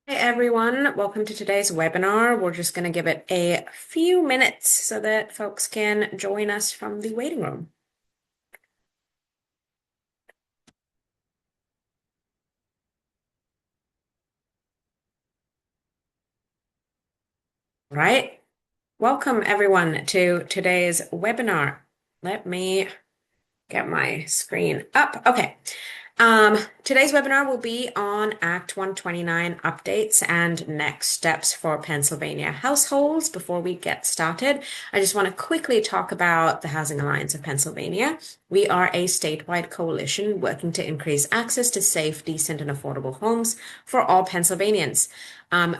Hey everyone, welcome to today's webinar. We're just going to give it a few minutes so that folks can join us from the waiting room. All right, welcome everyone to today's webinar. Let me get my screen up. Okay. Today's webinar will be on Act 129 updates and next steps for Pennsylvania households. Before we get started, I just want to quickly talk about the Housing Alliance of Pennsylvania. We are a statewide coalition working to increase access to safe, decent, and affordable homes for all Pennsylvanians.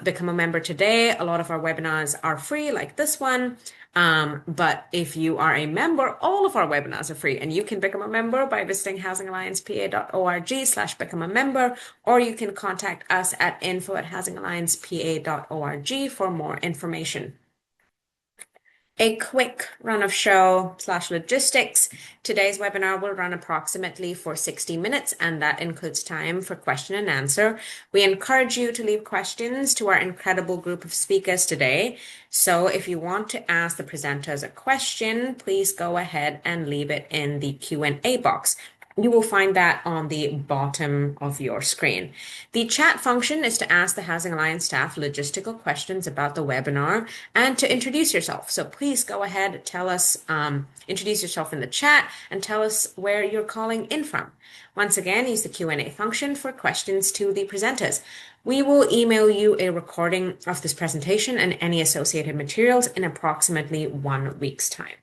Become a member today. A lot of our webinars are free, like this one. But if you are a member, all of our webinars are free, and you can become a member by visiting housingalliancepa.org/become a member, or you can contact us at info@housingalliancepa.org for more information. A quick run of show/logistics. Today's webinar will run approximately for 60 minutes, and that includes time for question and answer. We encourage you to leave questions to our incredible group of speakers today. So if you want to ask the presenters a question, please go ahead and leave it in the Q&A box. You will find that on the bottom of your screen. The chat function is to ask the Housing Alliance staff logistical questions about the webinar and to introduce yourself. So please go ahead, tell us, introduce yourself in the chat and tell us where you're calling in from. Once again, use the Q&A function for questions to the presenters. We will email you a recording of this presentation and any associated materials in approximately 1 week's time.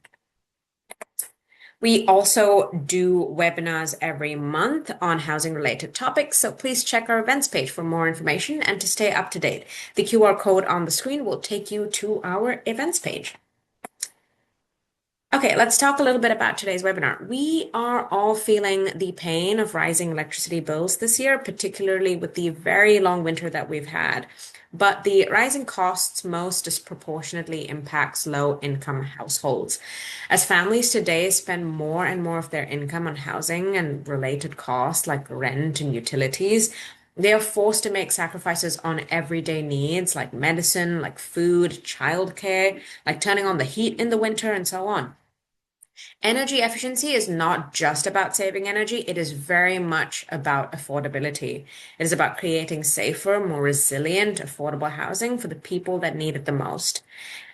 We also do webinars every month on housing related topics, so please check our events page for more information and to stay up to date. The QR code on the screen will take you to our events page. Okay, let's talk a little bit about today's webinar. We are all feeling the pain of rising electricity bills this year, particularly with the very long winter that we've had. But the rising costs most disproportionately impacts low-income households. As families today spend more and more of their income on housing and related costs like rent and utilities, they are forced to make sacrifices on everyday needs like medicine, like food, childcare, like turning on the heat in the winter, and so on. Energy efficiency is not just about saving energy, it is very much about affordability. It is about creating safer, more resilient, affordable housing for the people that need it the most.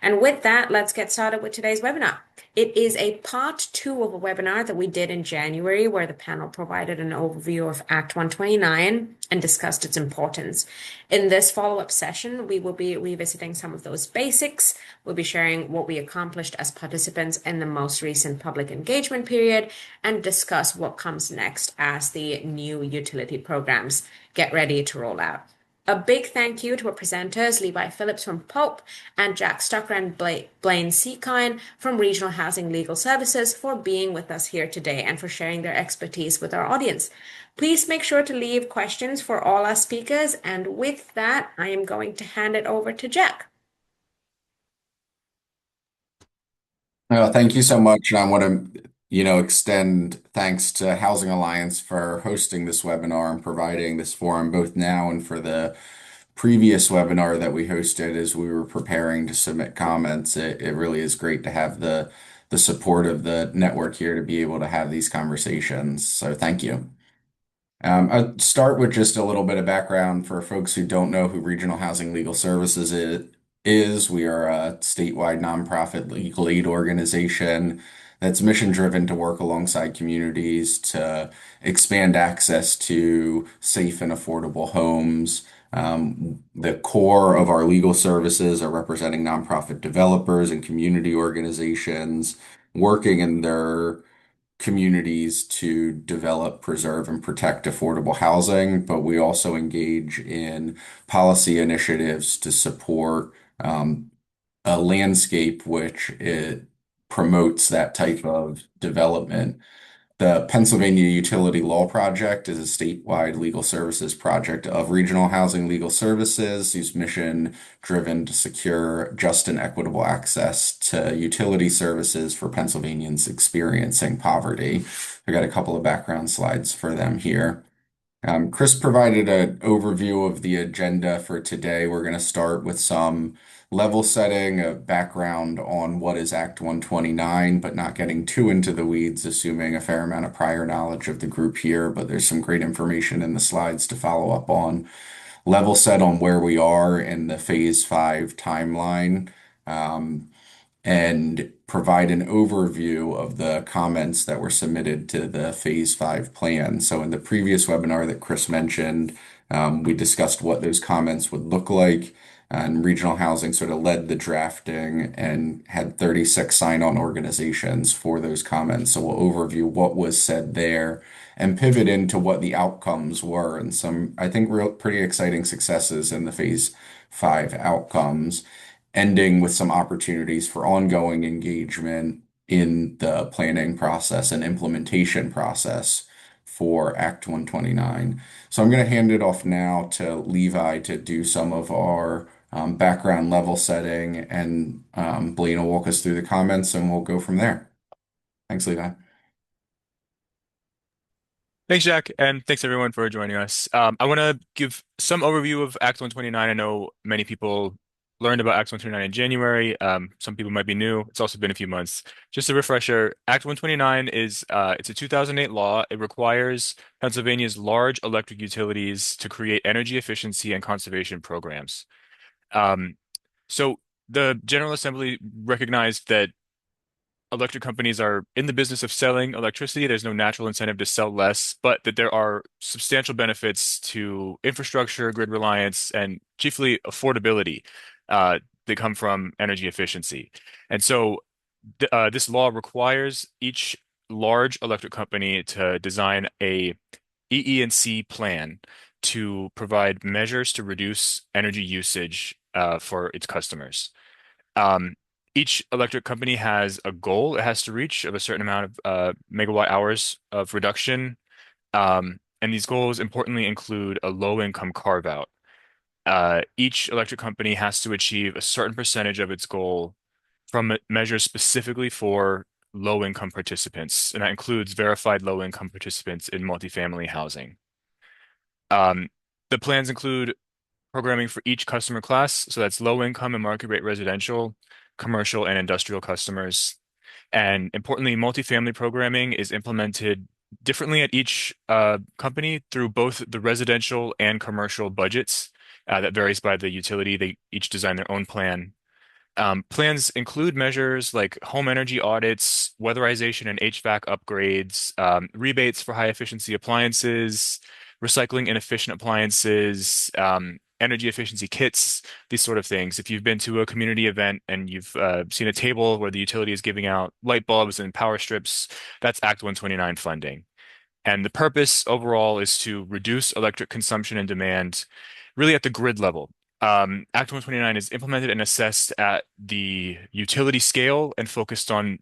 And with that, let's get started with today's webinar. It is a part 2 of a webinar that we did in January where the panel provided an overview of Act 129 and discussed its importance. In this follow-up session, we will be revisiting some of those basics. We'll be sharing what we accomplished as participants in the most recent public engagement period and discuss what comes next as the new utility programs get ready to roll out. A big thank you to our presenters, Levi Phillips from Pope and Jack Stucker and Blaine Seekine from Regional Housing Legal Services for being with us here today and for sharing their expertise with our audience. Please make sure to leave questions for all our speakers. And with that, I am going to hand it over to Jack. Well, thank you so much. And I want to, extend thanks to Housing Alliance for hosting this webinar and providing this forum both now and for the previous webinar that we hosted as we were preparing to submit comments. It really is great to have the support of the network here to be able to have these conversations. So thank you. I'll start with just a little bit of background for folks who don't know who Regional Housing Legal Services is. We are a statewide nonprofit legal aid organization that's mission driven to work alongside communities to expand access to safe and affordable homes. The core of our legal services are representing nonprofit developers and community organizations working in their communities to develop, preserve, and protect affordable housing, but we also engage in policy initiatives to support a landscape which it promotes that type of development. The Pennsylvania Utility Law Project is a statewide legal services project of Regional Housing Legal Services, whose mission driven to secure just and equitable access to utility services for Pennsylvanians experiencing poverty. I got a couple of background slides for them here. Chris provided an overview of the agenda for today. We're going to start with some level setting, a background on what is Act 129, but not getting too into the weeds, assuming a fair amount of prior knowledge of the group here. But there's some great information in the slides to follow up on. Level set on where we are in the Phase 5 timeline. Um, and provide an overview of the comments that were submitted to the Phase 5 plan. So in the previous webinar that Chris mentioned, we discussed what those comments would look like, and Regional Housing sort of led the drafting and had 36 sign-on organizations for those comments. So we'll overview what was said there and pivot into what the outcomes were and some, I think, real pretty exciting successes in the Phase 5 outcomes, ending with some opportunities for ongoing engagement in the planning process and implementation process for Act 129. So I'm going to hand it off now to Levi to do some of our background level setting, and Blaine will walk us through the comments and we'll go from there. Thanks, Levi. Thanks, Jack, and thanks everyone for joining us. I want to give some overview of Act 129. I know many people learned about Act 129 in January. Some people might be new. It's also been a few months. Just a refresher, Act 129 is it's a 2008 law. It requires Pennsylvania's large electric utilities to create energy efficiency and conservation programs. Um, so the General Assembly recognized that electric companies are in the business of selling electricity. There's no natural incentive to sell less, but that there are substantial benefits to infrastructure, grid reliance, and chiefly affordability that come from energy efficiency. And so this law requires each large electric company to design a EE&C plan to provide measures to reduce energy usage for its customers. Um, each electric company has a goal it has to reach of a certain amount of megawatt hours of reduction. And these goals importantly include a low income carve out. Each electric company has to achieve a certain percentage of its goal from measures specifically for low income participants, and that includes verified low income participants in multifamily housing. Um, the plans include programming for each customer class. So that's low income and market rate residential, commercial, and industrial customers. And importantly, multifamily programming is implemented differently at each company through both the residential and commercial budgets. That varies by the utility. They each design their own plan. Plans include measures like home energy audits, weatherization and HVAC upgrades, rebates for high efficiency appliances, recycling inefficient appliances, energy efficiency kits, these sort of things. If you've been to a community event and you've seen a table where the utility is giving out light bulbs and power strips, that's Act 129 funding. And the purpose overall is to reduce electric consumption and demand really at the grid level. Act 129 is implemented and assessed at the utility scale and focused on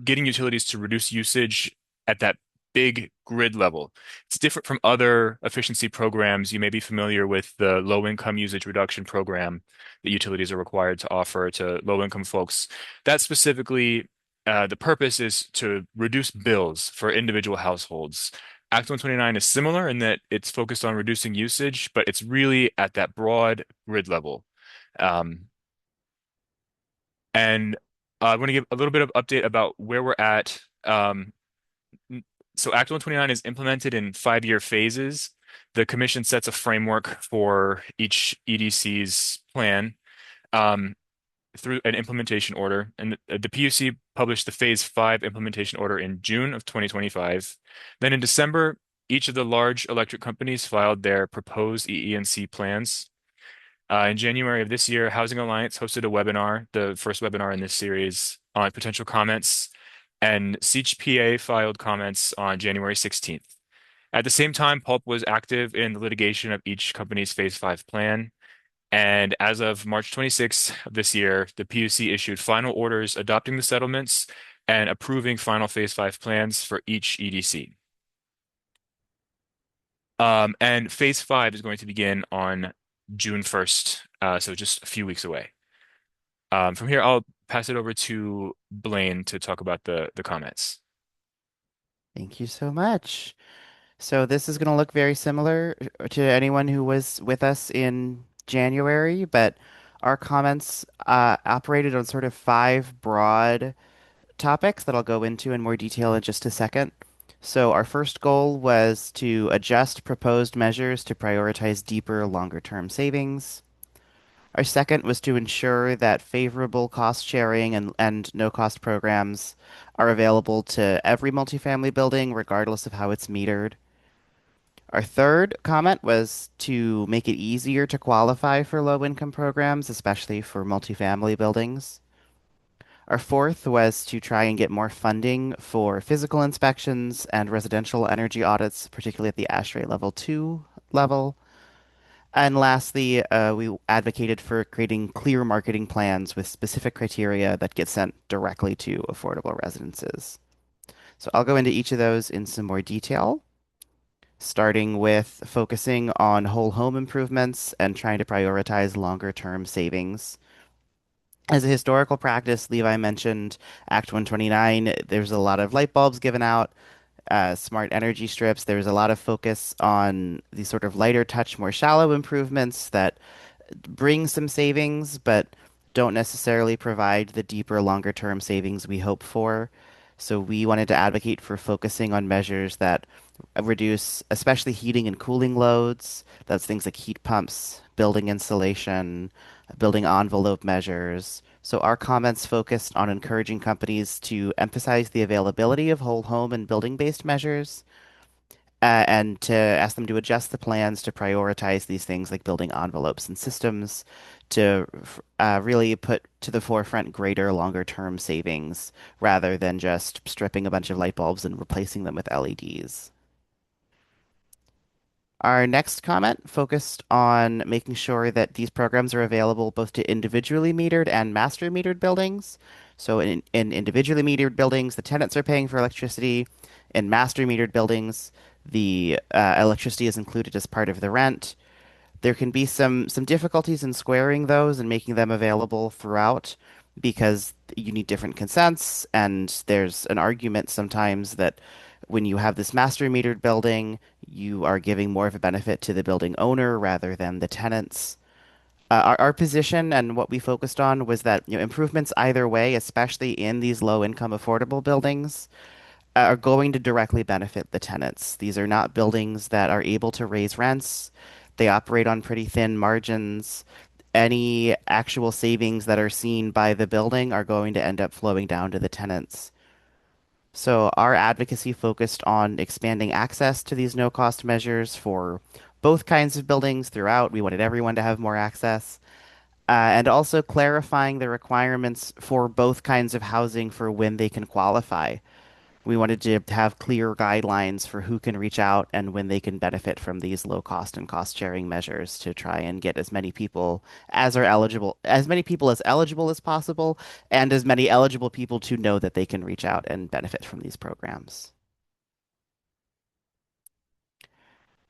getting utilities to reduce usage at that big grid level. It's different from other efficiency programs. You may be familiar with the low income usage reduction program that utilities are required to offer to low income folks. That specifically, the purpose is to reduce bills for individual households. Act 129 is similar in that it's focused on reducing usage, but it's really at that broad grid level. Um, and I want to give a little bit of update about where we're at. So Act 129 is implemented in 5-year phases. The commission sets a framework for each EDC's plan um, through an implementation order. And the PUC published the Phase 5 implementation order in June of 2025. Then in December, each of the large electric companies filed their proposed EE&C plans. In January of this year, Housing Alliance hosted a webinar, the first webinar in this series, on potential comments, and CHPA filed comments on January 16th. At the same time, Pulp was active in the litigation of each company's Phase 5 plan, and as of March 26th of this year, the PUC issued final orders adopting the settlements and approving final Phase 5 plans for each EDC. And Phase 5 is going to begin on June 1st, so just a few weeks away. From here, I'll pass it over to Blaine to talk about the comments. Thank you so much. So this is going to look very similar to anyone who was with us in January, but our comments operated on sort of five broad topics that I'll go into in more detail in just a second. So our first goal was to adjust proposed measures to prioritize deeper, longer-term savings. Our second was to ensure that favorable cost sharing and no-cost programs are available to every multifamily building, regardless of how it's metered. Our third comment was to make it easier to qualify for low-income programs, especially for multifamily buildings. Our fourth was to try and get more funding for physical inspections and residential energy audits, particularly at the ASHRAE level 2 level. And lastly, we advocated for creating clear marketing plans with specific criteria that get sent directly to affordable residences. So I'll go into each of those in some more detail, starting with focusing on whole home improvements and trying to prioritize longer term savings. As a historical practice, Levi mentioned Act 129. There's a lot of light bulbs given out, smart energy strips. There's a lot of focus on these sort of lighter touch, more shallow improvements that bring some savings, but don't necessarily provide the deeper, longer term savings we hope for. So we wanted to advocate for focusing on measures that reduce, especially heating and cooling loads. That's things like heat pumps, building insulation, building envelope measures. So our comments focused on encouraging companies to emphasize the availability of whole home and building-based measures, and to ask them to adjust the plans to prioritize these things like building envelopes and systems to really put to the forefront greater, longer term savings rather than just stripping a bunch of light bulbs and replacing them with LEDs. Our next comment focused on making sure that these programs are available both to individually metered and master metered buildings. So in individually metered buildings, the tenants are paying for electricity. In master metered buildings, the electricity is included as part of the rent. There can be some difficulties in squaring those and making them available throughout because you need different consents, and there's an argument sometimes that when you have this master metered building, you are giving more of a benefit to the building owner rather than the tenants. Our position and what we focused on was that improvements either way, especially in these low income affordable buildings, are going to directly benefit the tenants. These are not buildings that are able to raise rents. They operate on pretty thin margins. Any actual savings that are seen by the building are going to end up flowing down to the tenants. So our advocacy focused on expanding access to these no-cost measures for both kinds of buildings throughout. We wanted everyone to have more access. And also clarifying the requirements for both kinds of housing for when they can qualify. We wanted to have clear guidelines for who can reach out and when they can benefit from these low cost and cost sharing measures to try and get as many people as are eligible, as many people as eligible as possible, and as many eligible people to know that they can reach out and benefit from these programs.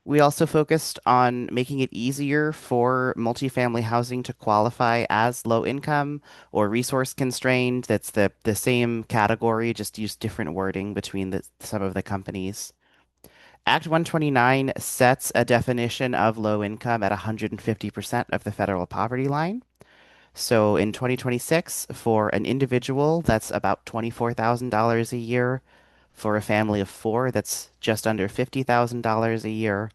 We also focused on making it easier for multifamily housing to qualify as low income or resource constrained. That's the same category, just use different wording between some of the companies. Act 129 sets a definition of low income at 150% of the federal poverty line. So in 2026, for an individual, that's about $24,000 a year. For a family of four, that's just under $50,000 a year.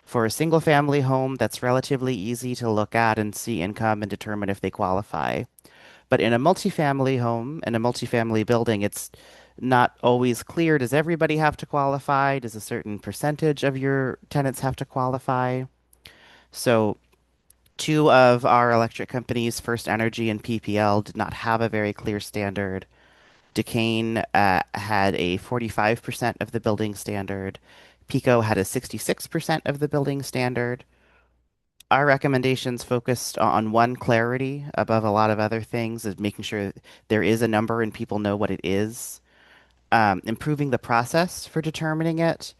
For a single family home, that's relatively easy to look at and see income and determine if they qualify. But in a multifamily home, in a multifamily building, it's not always clear. Does everybody have to qualify? Does a certain percentage of your tenants have to qualify? So two of our electric companies, First Energy and PPL, did not have a very clear standard. Duquesne had a 45% of the building standard. Pico had a 66% of the building standard. Our recommendations focused on one, clarity above a lot of other things, is making sure there is a number and people know what it is. Improving the process for determining it,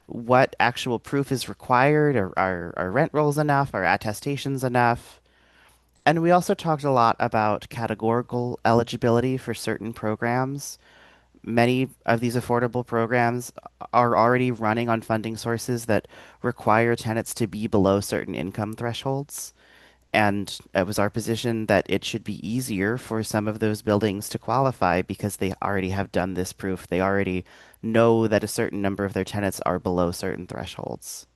what actual proof is required, are rent rolls enough, are attestations enough? And we also talked a lot about categorical eligibility for certain programs, many of these affordable programs are already running on funding sources that require tenants to be below certain income thresholds. And it was our position that it should be easier for some of those buildings to qualify because they already have done this proof. They already know that a certain number of their tenants are below certain thresholds.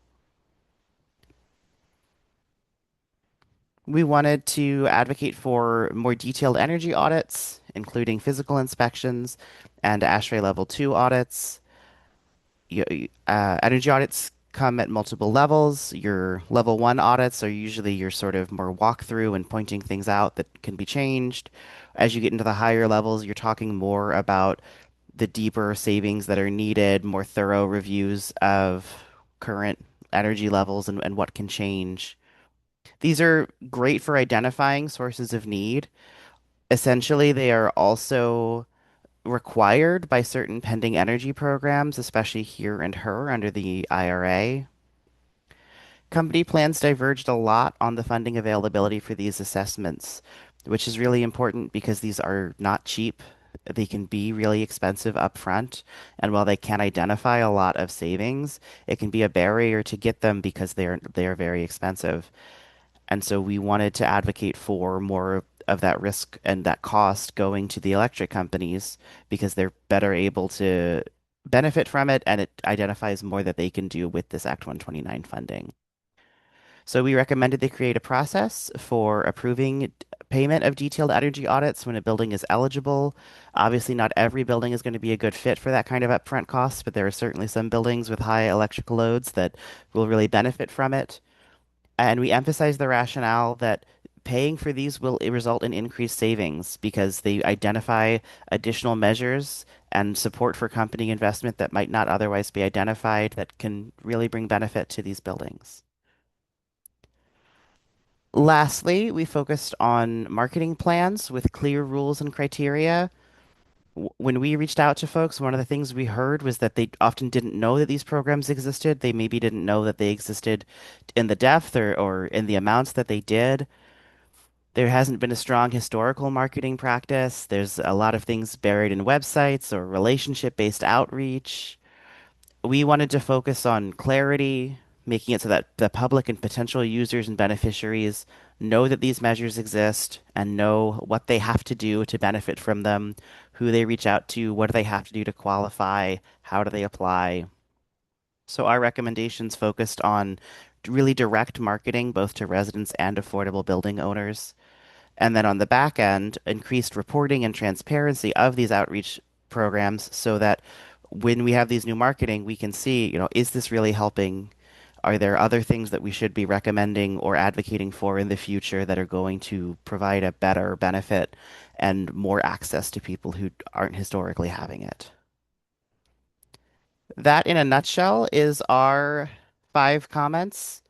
We wanted to advocate for more detailed energy audits, including physical inspections and ASHRAE Level 2 audits. Energy audits come at multiple levels. Your level 1 audits are usually your sort of more walkthrough and pointing things out that can be changed. As you get into the higher levels, you're talking more about the deeper savings that are needed, more thorough reviews of current energy levels and what can change. These are great for identifying sources of need. Essentially, they are also required by certain pending energy programs, especially here and her under the IRA. Company plans diverged a lot on the funding availability for these assessments, which is really important because these are not cheap. They can be really expensive upfront, and while they can identify a lot of savings, it can be a barrier to get them because they are very expensive. And so we wanted to advocate for more of that risk and that cost going to the electric companies because they're better able to benefit from it, and it identifies more that they can do with this Act 129 funding. So we recommended they create a process for approving payment of detailed energy audits when a building is eligible. Obviously, not every building is going to be a good fit for that kind of upfront cost, but there are certainly some buildings with high electrical loads that will really benefit from it. And we emphasize the rationale that paying for these will result in increased savings because they identify additional measures and support for company investment that might not otherwise be identified that can really bring benefit to these buildings. Lastly, we focused on marketing plans with clear rules and criteria. When we reached out to folks, one of the things we heard was that they often didn't know that these programs existed. They maybe didn't know that they existed in the depth or in the amounts that they did. There hasn't been a strong historical marketing practice. There's a lot of things buried in websites or relationship-based outreach. We wanted to focus on clarity, making it so that the public and potential users and beneficiaries know that these measures exist and know what they have to do to benefit from them, who they reach out to, what do they have to do to qualify, how do they apply. So our recommendations focused on really direct marketing, both to residents and affordable building owners. And then on the back end, increased reporting and transparency of these outreach programs so that when we have these new marketing, we can see, is this really helping? Are there other things that we should be recommending or advocating for in the future that are going to provide a better benefit and more access to people who aren't historically having it? That, in a nutshell, is our 5 comments.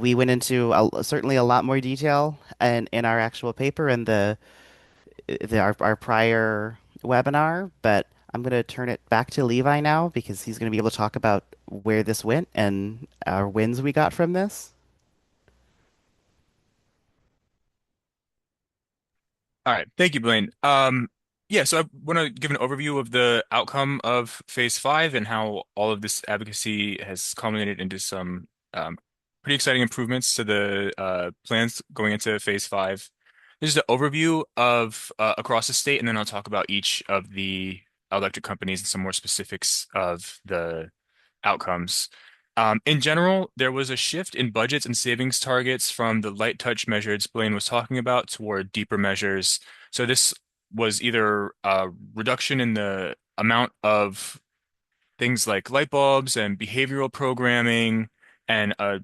We went into certainly a lot more detail in our actual paper and our prior webinar, but I'm going to turn it back to Levi now because he's going to be able to talk about where this went and our wins we got from this. All right. Thank you, Blaine. Yeah, so I want to give an overview of the outcome of phase five and how all of this advocacy has culminated into some pretty exciting improvements to the plans going into phase five. This is an overview of across the state, and then I'll talk about each of the electric companies and some more specifics of the outcomes. In general, there was a shift in budgets and savings targets from the light touch measures Blaine was talking about toward deeper measures. So this was either a reduction in the amount of things like light bulbs and behavioral programming, and a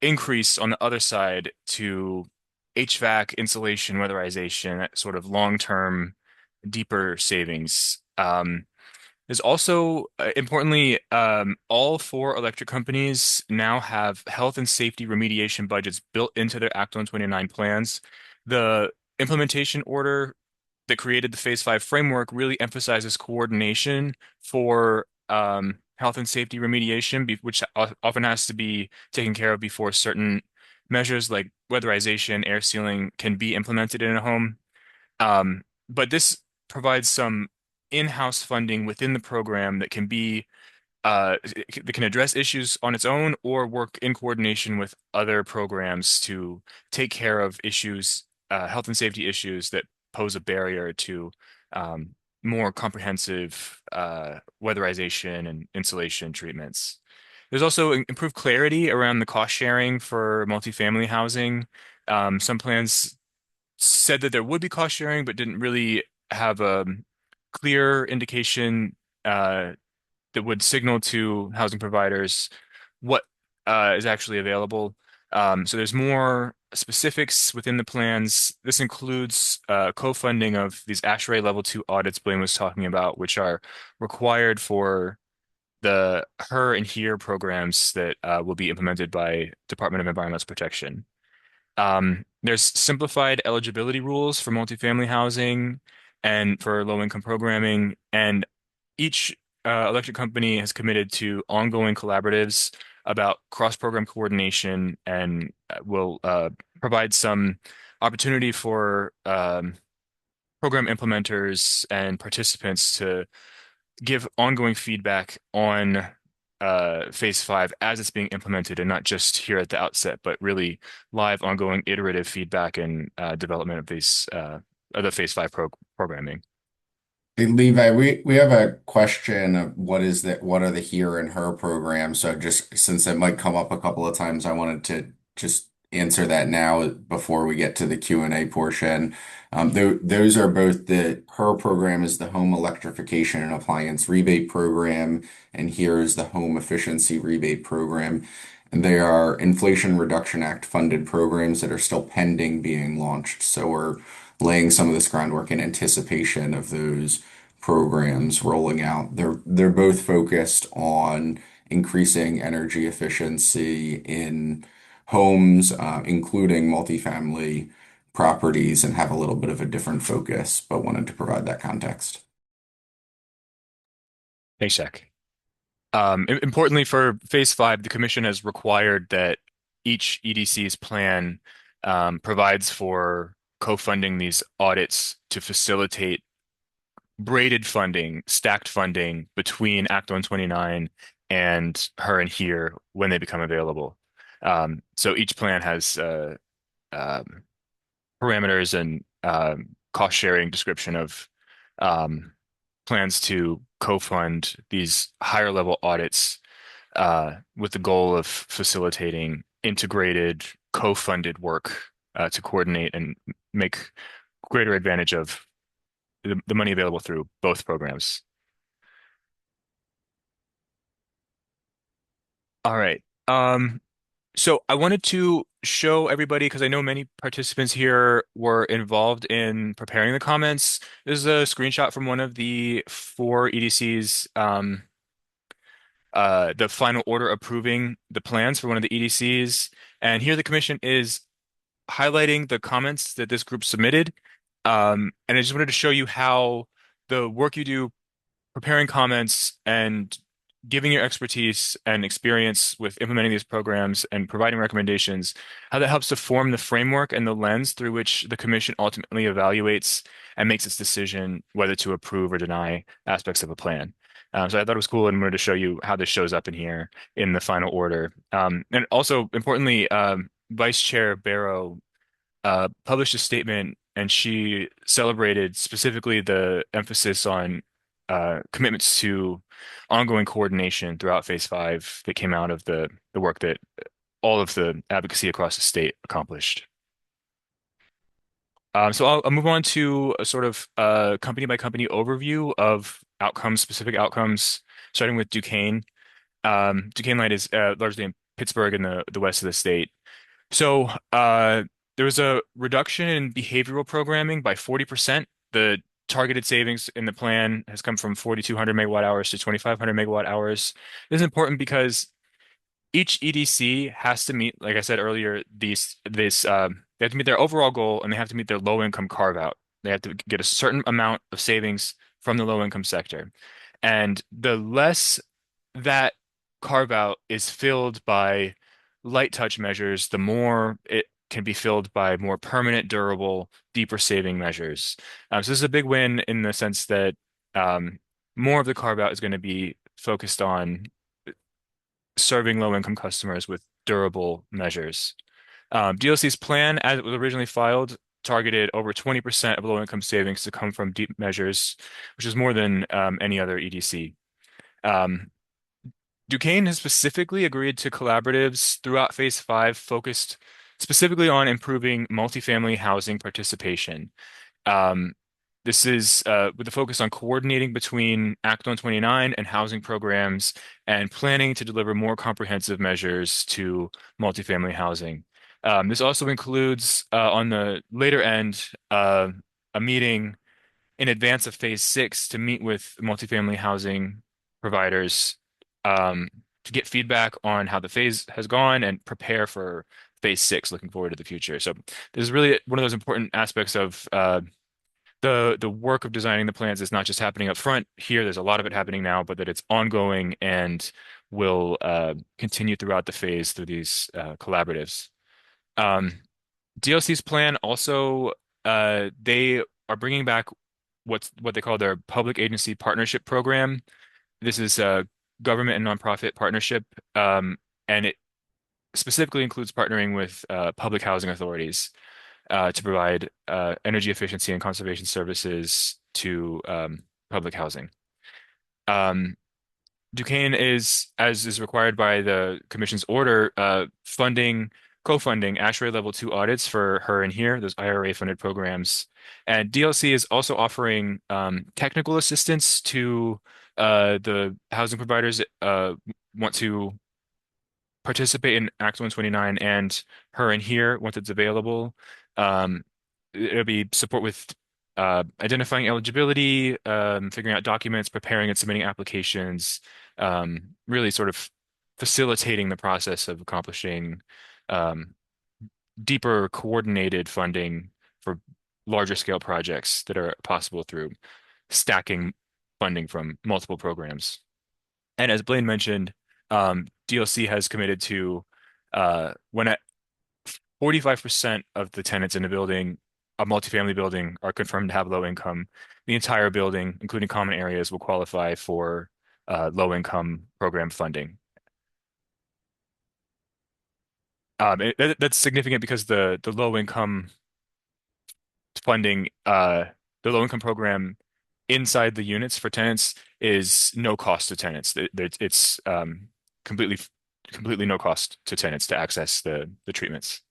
increase on the other side to HVAC, insulation, weatherization, that sort of long-term, deeper savings. There's also, importantly, all 4 electric companies now have health and safety remediation budgets built into their Act 129 plans. The implementation order that created the Phase 5 framework really emphasizes coordination for health and safety remediation, which often has to be taken care of before certain measures like weatherization, air sealing can be implemented in a home. But this provides some in-house funding within the program that can be that can address issues on its own or work in coordination with other programs to take care of issues, health and safety issues that pose a barrier to um, more comprehensive weatherization and insulation treatments. There's also improved clarity around the cost sharing for multifamily housing. Some plans said that there would be cost sharing, but didn't really have a clear indication that would signal to housing providers what is actually available. So there's more specifics within the plans. This includes co-funding of these ASHRAE Level 2 audits Blaine was talking about, which are required for the HER and HERE programs that will be implemented by Department of Environmental Protection. There's simplified eligibility rules for multifamily housing and for low-income programming, and each electric company has committed to ongoing collaboratives about cross-program coordination and will provide some opportunity for program implementers and participants to give ongoing feedback on phase five as it's being implemented and not just here at the outset, but really live, ongoing, iterative feedback and development of these of the phase five programming. Hey, Levi, we have a question of what are the here and her programs? So just since it might come up a couple of times, I wanted to just answer that now before we get to the Q&A portion. Those are both the her program is the home electrification and appliance rebate program, and here is the home efficiency rebate program. And they are Inflation Reduction Act funded programs that are still pending being launched. So we're laying some of this groundwork in anticipation of those programs rolling out. They're both focused on increasing energy efficiency in homes, including multifamily properties, and have a little bit of a different focus, but wanted to provide that context. Thanks, Jack. Importantly, for phase five, the commission has required that each EDC's plan provides for co-funding these audits to facilitate braided funding, stacked funding between Act 129 and her and here when they become available. So each plan has um, parameters and cost sharing description of um, plans to co-fund these higher level audits with the goal of facilitating integrated co-funded work to coordinate and make greater advantage of the money available through both programs. All right. So I wanted to show everybody, because I know many participants here were involved in preparing the comments. This is a screenshot from one of the four EDCs, the final order approving the plans for one of the EDCs. And here the commission is highlighting the comments that this group submitted. And I just wanted to show you how the work you do preparing comments and giving your expertise and experience with implementing these programs and providing recommendations, how that helps to form the framework and the lens through which the commission ultimately evaluates and makes its decision whether to approve or deny aspects of a plan. So I thought it was cool and wanted to show you how this shows up in here in the final order. And also, importantly, Vice Chair Barrow published a statement and she celebrated specifically the emphasis on commitments to ongoing coordination throughout phase five that came out of the work that all of the advocacy across the state accomplished. So I'll move on to a sort of company by company overview of outcomes, specific outcomes, starting with Duquesne. Duquesne Light is largely in Pittsburgh in the west of the state. So there was a reduction in behavioral programming by 40%. The targeted savings in the plan has come from 4,200 megawatt hours to 2,500 megawatt hours. This is important because each EDC has to meet, like I said earlier, they have to meet their overall goal and they have to meet their low income carve out. They have to get a certain amount of savings from the low income sector. And the less that carve out is filled by light touch measures, the more it can be filled by more permanent, durable, deeper saving measures. So this is a big win in the sense that Um, More of the carve out is going to be focused on serving low income customers with durable measures. DLC's plan, as it was originally filed, targeted over 20% of low income savings to come from deep measures, which is more than any other EDC. Um, Duquesne has specifically agreed to collaboratives throughout Phase 5 focused specifically on improving multifamily housing participation. Um, this is with a focus on coordinating between Act 129 and housing programs and planning to deliver more comprehensive measures to multifamily housing. This also includes, on the later end, a meeting in advance of Phase 6 to meet with multifamily housing providers um, to get feedback on how the phase has gone and prepare for Phase 6, looking forward to the future. So this is really one of those important aspects of the work of designing the plans is not just happening up front here. There's a lot of it happening now, but that it's ongoing and will continue throughout the phase through these collaboratives. Um, DLC's plan also they are bringing back what they call their public agency partnership program. This is a government and nonprofit partnership, and it specifically includes partnering with public housing authorities to provide energy efficiency and conservation services to public housing. Um, Duquesne is, as is required by the commission's order, co-funding ASHRAE Level 2 audits for her and here, those IRA-funded programs. And DLC is also offering technical assistance to the housing providers that want to participate in Act 129 and her and here once it's available. Um, it'll be support with identifying eligibility, figuring out documents, preparing and submitting applications, really sort of facilitating the process of accomplishing um, deeper coordinated funding for larger scale projects that are possible through stacking funding from multiple programs. And as Blaine mentioned, DLC has committed to when at 45% of the tenants in a building, a multifamily building, are confirmed to have low income, the entire building, including common areas, will qualify for low income program funding. That's significant because the low income funding, the low income program inside the units for tenants is no cost to tenants. It's completely completely no cost to tenants to access the treatments.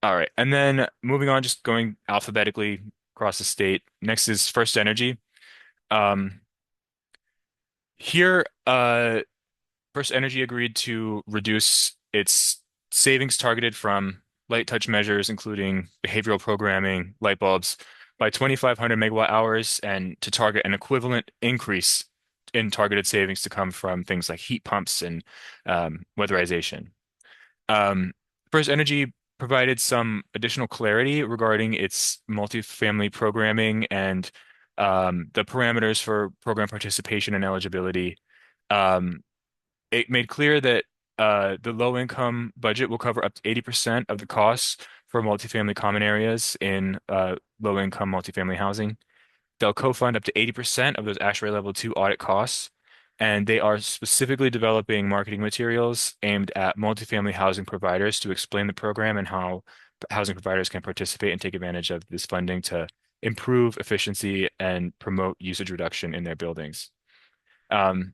All right, and then moving on, just going alphabetically across the state. Next is First Energy. Um, here, First Energy agreed to reduce its savings targeted from light touch measures, including behavioral programming, light bulbs, by 2,500 megawatt hours, and to target an equivalent increase in targeted savings to come from things like heat pumps and weatherization. Um, First Energy provided some additional clarity regarding its multifamily programming and the parameters for program participation and eligibility. Um, it made clear that the low income budget will cover up to 80% of the costs for multifamily common areas in low income multifamily housing. They'll co-fund up to 80% of those ASHRAE Level 2 audit costs, and they are specifically developing marketing materials aimed at multifamily housing providers to explain the program and how housing providers can participate and take advantage of this funding to improve efficiency and promote usage reduction in their buildings. Um,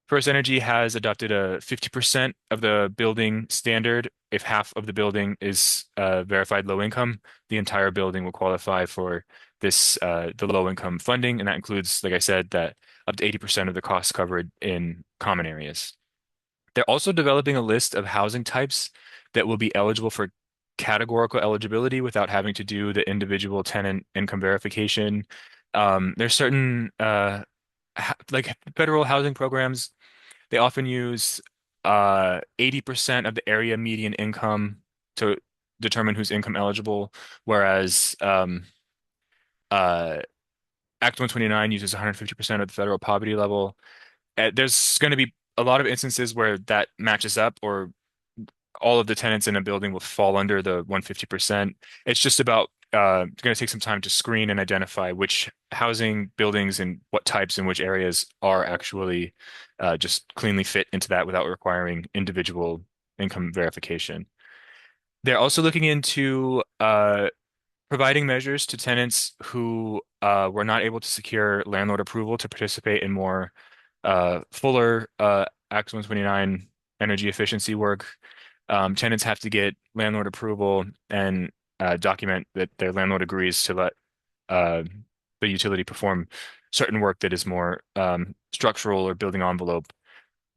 First Energy has adopted a 50% of the building standard. If half of the building is verified low income, the entire building will qualify for this the low income funding, and that includes, like I said, that up to 80% of the costs covered in common areas. They're also developing a list of housing types that will be eligible for categorical eligibility without having to do the individual tenant income verification. There's certain like federal housing programs, they often use 80% of the area median income to determine who's income eligible, whereas uh, Act 129 uses 150% of the federal poverty level. There's going to be a lot of instances where that matches up, or all of the tenants in a building will fall under the 150%. It's just about going to take some time to screen and identify which housing buildings and what types and which areas are actually just cleanly fit into that without requiring individual income verification. They're also looking into providing measures to tenants who were not able to secure landlord approval to participate in more fuller Act 129 energy efficiency work. Tenants have to get landlord approval and document that their landlord agrees to let uh, the utility perform certain work that is more structural or building envelope.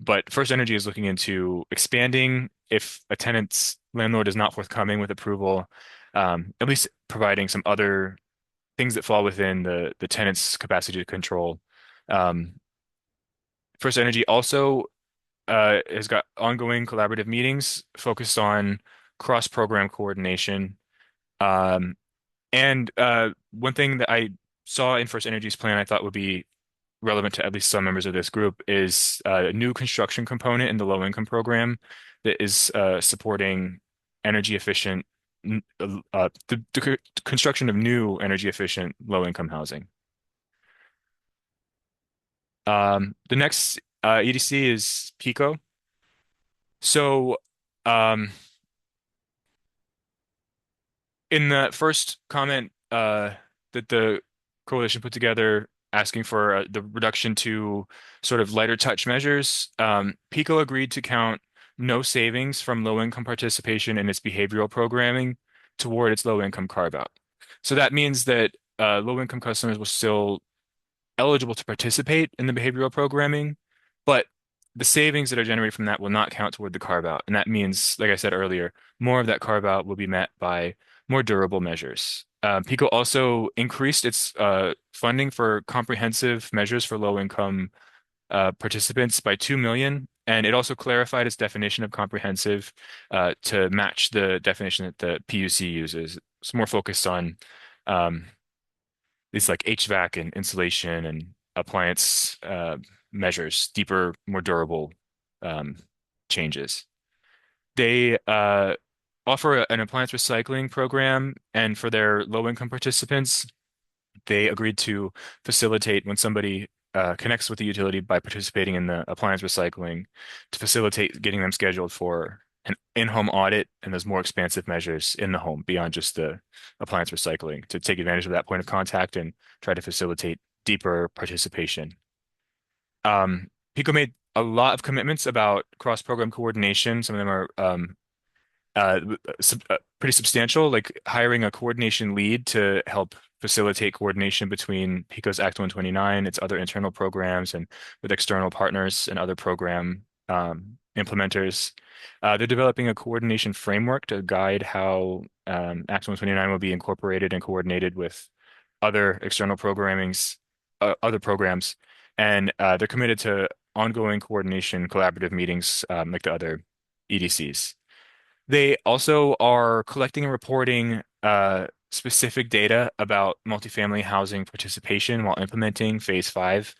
But First Energy is looking into expanding if a tenant's landlord is not forthcoming with approval, at least providing some other things that fall within the tenant's capacity to control. Um, First Energy also has got ongoing collaborative meetings focused on cross-program coordination. Um, and one thing that I saw in First Energy's plan I thought would be relevant to at least some members of this group is a new construction component in the low income program that is supporting energy efficient, the construction of new energy efficient low income housing. The next EDC is Pico. So, um, in the first comment that the coalition put together asking for the reduction to sort of lighter touch measures, PICO agreed to count no savings from low income participation in its behavioral programming toward its low income carve out. So that means that low income customers will still eligible to participate in the behavioral programming, but the savings that are generated from that will not count toward the carve out. And that means, like I said earlier, more of that carve out will be met by more durable measures. PICO also increased its funding for comprehensive measures for low income participants by 2 million. And it also clarified its definition of comprehensive to match the definition that the PUC uses. It's more focused on um, these like HVAC and insulation and appliance measures, deeper, more durable um, changes. They offer an appliance recycling program, and for their low-income participants, they agreed to facilitate when somebody connects with the utility by participating in the appliance recycling to facilitate getting them scheduled for an in-home audit and those more expansive measures in the home beyond just the appliance recycling to take advantage of that point of contact and try to facilitate deeper participation. Pico made a lot of commitments about cross-program coordination. Some of them are uh, pretty substantial, like hiring a coordination lead to help facilitate coordination between PICO's Act 129, its other internal programs, and with external partners and other program implementers. They're developing a coordination framework to guide how Act 129 will be incorporated and coordinated with other external programmings, other programs, and they're committed to ongoing coordination, collaborative meetings like the other EDCs. They also are collecting and reporting specific data about multifamily housing participation while implementing Phase 5.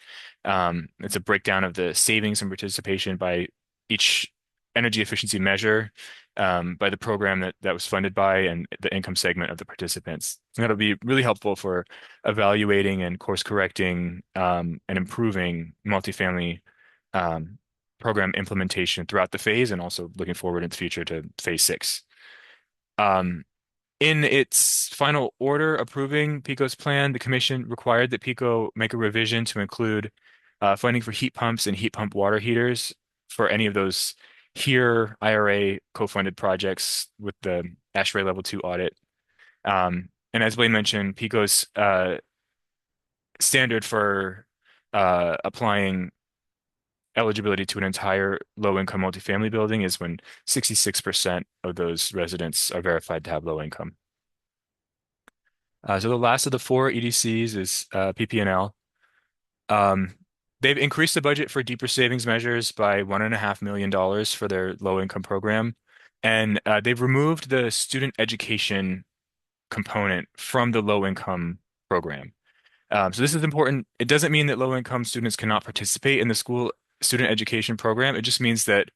It's a breakdown of the savings and participation by each energy efficiency measure, by the program that was funded by, and the income segment of the participants. And that'll be really helpful for evaluating and course correcting and improving multifamily um, program implementation throughout the phase and also looking forward in the future to Phase 6. Um, in its final order approving PICO's plan, the commission required that PICO make a revision to include funding for heat pumps and heat pump water heaters for any of those HERE IRA co-funded projects with the ASHRAE Level 2 audit. And as Blaine mentioned, PICO's standard for applying eligibility to an entire low-income multifamily building is when 66% of those residents are verified to have low income. So the last of the four EDCs is PP&L. Um, they've increased the budget for deeper savings measures by $1.5 million for their low-income program, and they've removed the student education component from the low-income program. So this is important. It doesn't mean that low-income students cannot participate in the school student education program. It just means that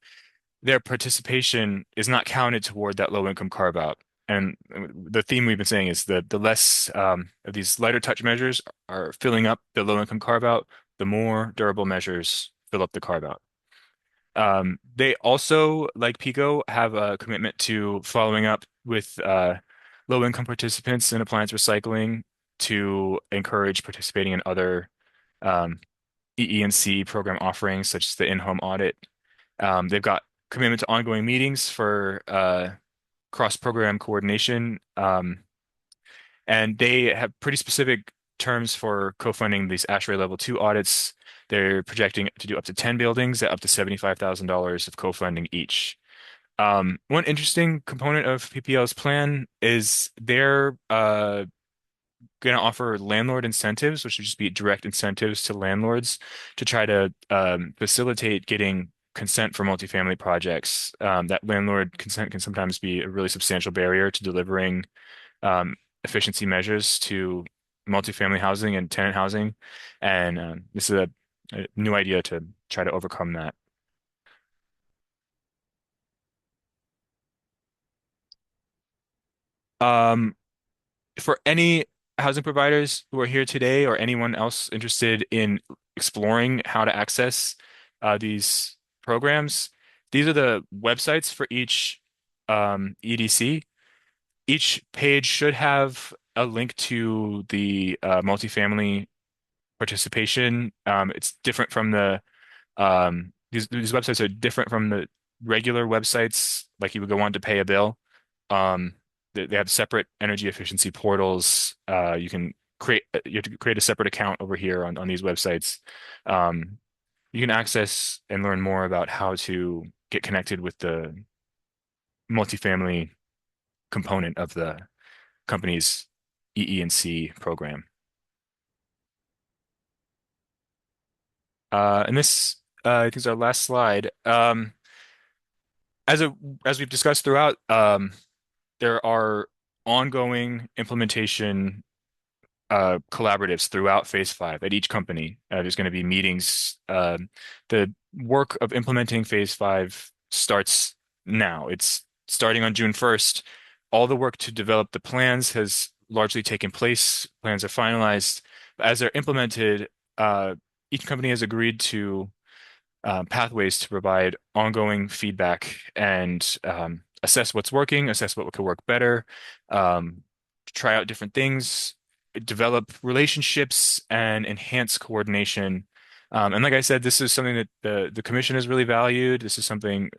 their participation is not counted toward that low-income carve-out. And the theme we've been saying is the less of these lighter touch measures are filling up the low income carve out, the more durable measures fill up the carve out. They also, like Pico, have a commitment to following up with low income participants in appliance recycling to encourage participating in other um, EE&C program offerings, such as the in-home audit. They've got commitment to ongoing meetings for cross-program coordination, and they have pretty specific terms for co-funding these ASHRAE Level 2 audits. They're projecting to do up to 10 buildings at up to $75,000 of co-funding each. One interesting component of PPL's plan is they're going to offer landlord incentives, which would just be direct incentives to landlords to try to facilitate getting consent for multifamily projects. That landlord consent can sometimes be a really substantial barrier to delivering um, efficiency measures to multifamily housing and tenant housing. And this is a new idea to try to overcome that. Um, for any housing providers who are here today or anyone else interested in exploring how to access these programs, these are the websites for each EDC. Each page should have a link to the multifamily participation. It's different from these websites are different from the regular websites, like you would go on to pay a bill. Um, they have separate energy efficiency portals. You have to create a separate account over here on these websites. Um, you can access and learn more about how to get connected with the multifamily component of the company's EE&C program. And this, I think, is our last slide. As a, as we've discussed throughout, there are ongoing implementation collaboratives throughout Phase 5 at each company. There's going to be meetings. The work of implementing Phase 5 starts now. It's starting on June 1st. All the work to develop the plans has largely taken place. Plans are finalized. As they're implemented, each company has agreed to pathways to provide ongoing feedback and assess what's working, assess what could work better, um, try out different things, develop relationships, and enhance coordination. And like I said, this is something that the commission has really valued. This is something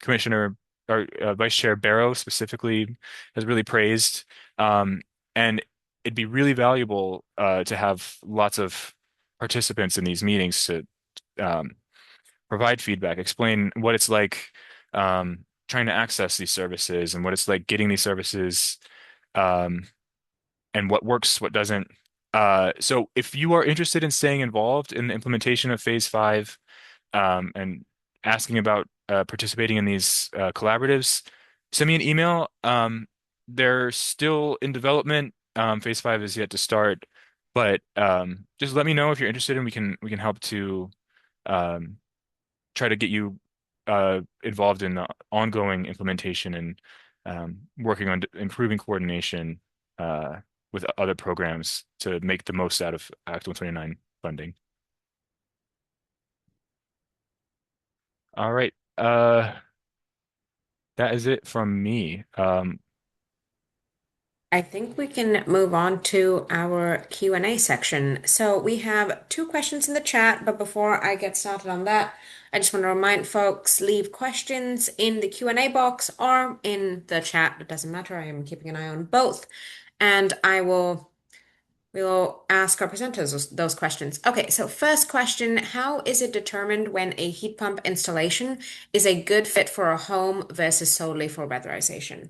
Commissioner or Vice Chair Barrow specifically has really praised. Um, and it'd be really valuable to have lots of participants in these meetings to um, provide feedback, explain what it's like trying to access these services and what it's like getting these services um, and what works, what doesn't. So if you are interested in staying involved in the implementation of Phase 5 and asking about participating in these collaboratives, send me an email. They're still in development. Phase 5 is yet to start, but just let me know if you're interested and we can help to um, try to get you involved in the ongoing implementation and working on improving coordination with other programs to make the most out of Act 129 funding. All right. That is it from me. I think we can move on to our Q&A section. So we have two questions in the chat, but before I get started on that, I just want to remind folks, leave questions in the Q&A box or in the chat. It doesn't matter. I am keeping an eye on both. And we will ask our presenters those questions. Okay, so first question, how is it determined when a heat pump installation is a good fit for a home versus solely for weatherization?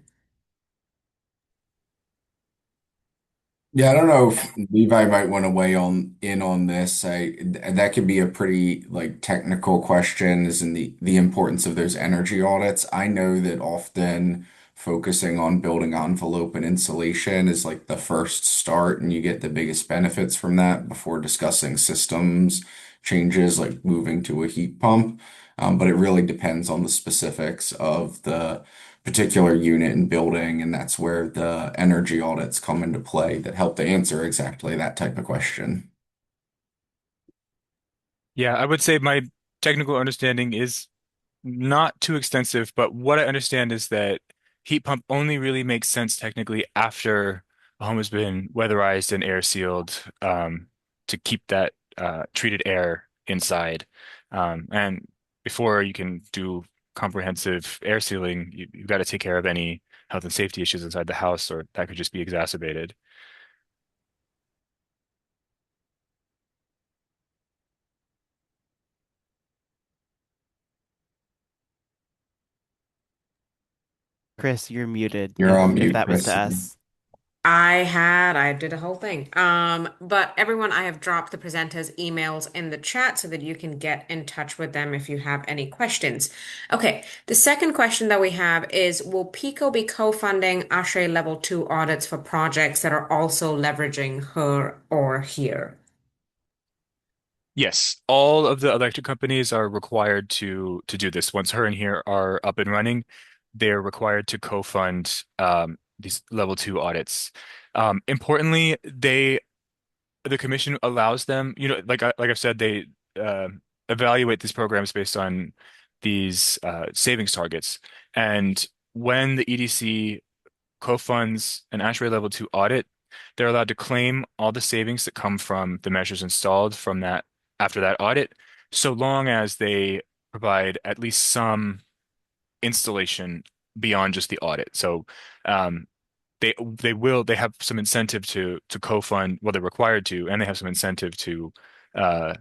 Yeah, I don't know if Levi might want to weigh on in on this. That could be a pretty like technical question, is in the importance of those energy audits. I know that often focusing on building envelope and insulation is like the first start, and you get the biggest benefits from that before discussing systems changes like moving to a heat pump. But it really depends on the specifics of the particular unit and building, and that's where the energy audits come into play that help to answer exactly that type of question. Yeah, I would say my technical understanding is not too extensive, but what I understand is that heat pump only really makes sense technically after a home has been weatherized and air sealed, to keep that treated air inside. And before you can do comprehensive air sealing, you've got to take care of any health and safety issues inside the house, or that could just be exacerbated. Chris, you're muted You're on if mute, that was to Chris. us. I did a whole thing. But everyone, I have dropped the presenters' emails in the chat so that you can get in touch with them if you have any questions. Okay, the second question that we have is, will Pico be co-funding ASHRAE Level 2 audits for projects that are also leveraging her or here? Yes, all of the electric companies are required to do this. Once her and here are up and running, they're required to co-fund these level two audits. Importantly, the commission allows them, like I've said, they uh, evaluate these programs based on these savings targets. And when the EDC co-funds an ASHRAE Level 2 audit, they're allowed to claim all the savings that come from the measures installed from that after that audit, so long as they provide at least some installation beyond just the audit. So um, they have some incentive to co-fund, well, they're required to, and they have some incentive to uh,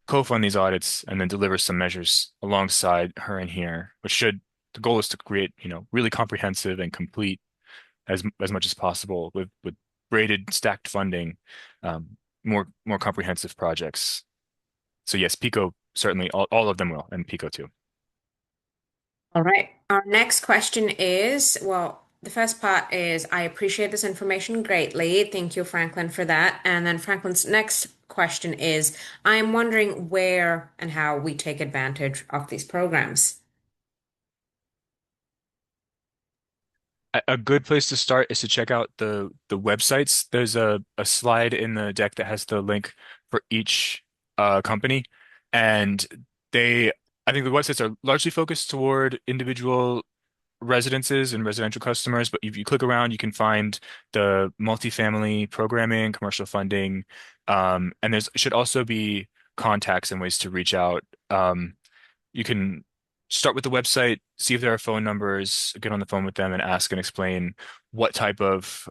co-fund these audits and then deliver some measures alongside her and here, which should the goal is to create, really comprehensive and complete as much as possible with braided stacked funding, more comprehensive projects. So yes, Pico certainly all of them will, and Pico too. All right. Our next question is, well, the first part is, I appreciate this information greatly. Thank you, Franklin, for that. And then Franklin's next question is, I am wondering where and how we take advantage of these programs. A good place to start is to check out the websites. There's a slide in the deck that has the link for each company, and they I think the websites are largely focused toward individual residences and residential customers, but if you click around, you can find the multifamily programming, commercial funding, and there's should also be contacts and ways to reach out. You can start with the website, see if there are phone numbers, get on the phone with them and ask and explain what type of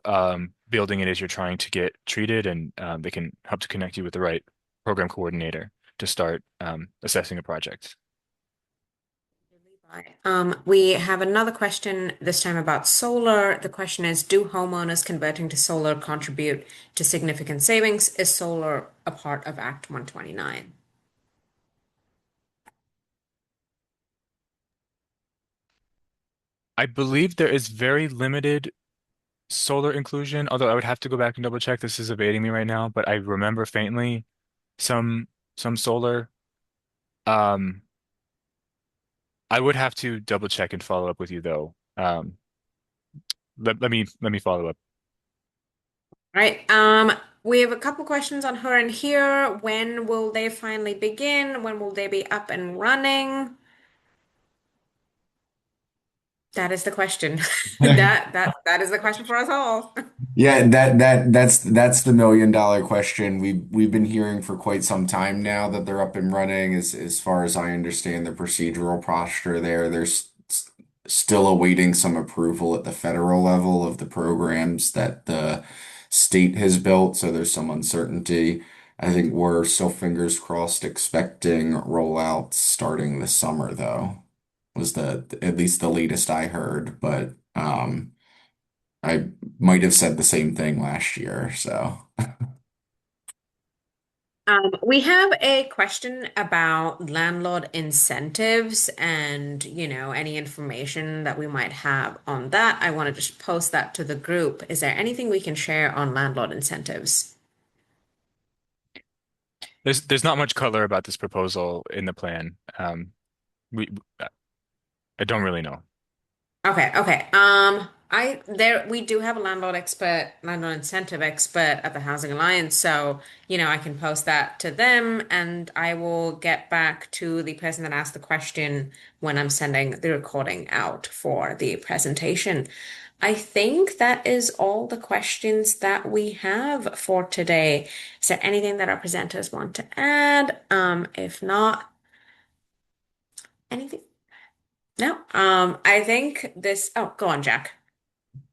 building it is you're trying to get treated, and they can help to connect you with the right program coordinator to start assessing a project. We have another question, this time about solar. The question is, do homeowners converting to solar contribute to significant savings? Is solar a part of Act 129? I believe there is very limited solar inclusion, although I would have to go back and double check. This is evading me right now, but I remember faintly some some solar. Um, I would have to double check and follow up with you though. Let me follow up. Right. We have a couple questions on her and here. When will they finally begin? When will they be up and running? That is the question. That is the question for us all. Yeah, that's the million-dollar question. We've been hearing for quite some time now that they're up and running. As far as I understand the procedural posture there, still awaiting some approval at the federal level of the programs that the state has built, so there's some uncertainty. I think we're still fingers crossed expecting rollouts starting this summer, though, was the at least the latest I heard, but I might have said the same thing last year, so. We have a question about landlord incentives and, any information that we might have on that. I want to just post that to the group. Is there anything we can share on landlord incentives? There's not much color about this proposal in the plan. We I don't really know. Okay, okay. We do have a landlord expert, landlord incentive expert at the Housing Alliance, so I can post that to them, and I will get back to the person that asked the question when I'm sending the recording out for the presentation. I think that is all the questions that we have for today. Is there anything that our presenters want to add? If not, anything? No. I think this. Oh, go on, Jack.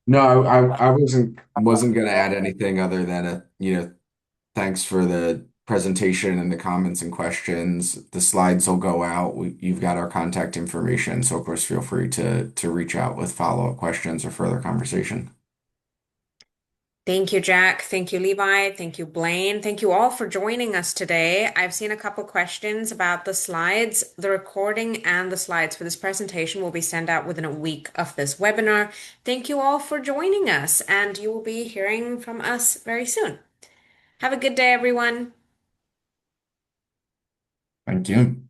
No, I wasn't going to add anything other than thanks for the presentation and the comments and questions. The slides will go out. You've got our contact information, so of course feel free to reach out with follow-up questions or further conversation. Thank you, Jack. Thank you, Levi. Thank you, Blaine. Thank you all for joining us today. I've seen a couple questions about the slides. The recording and the slides for this presentation will be sent out within a week of this webinar. Thank you all for joining us, and you will be hearing from us very soon. Have a good day, everyone. Thank you.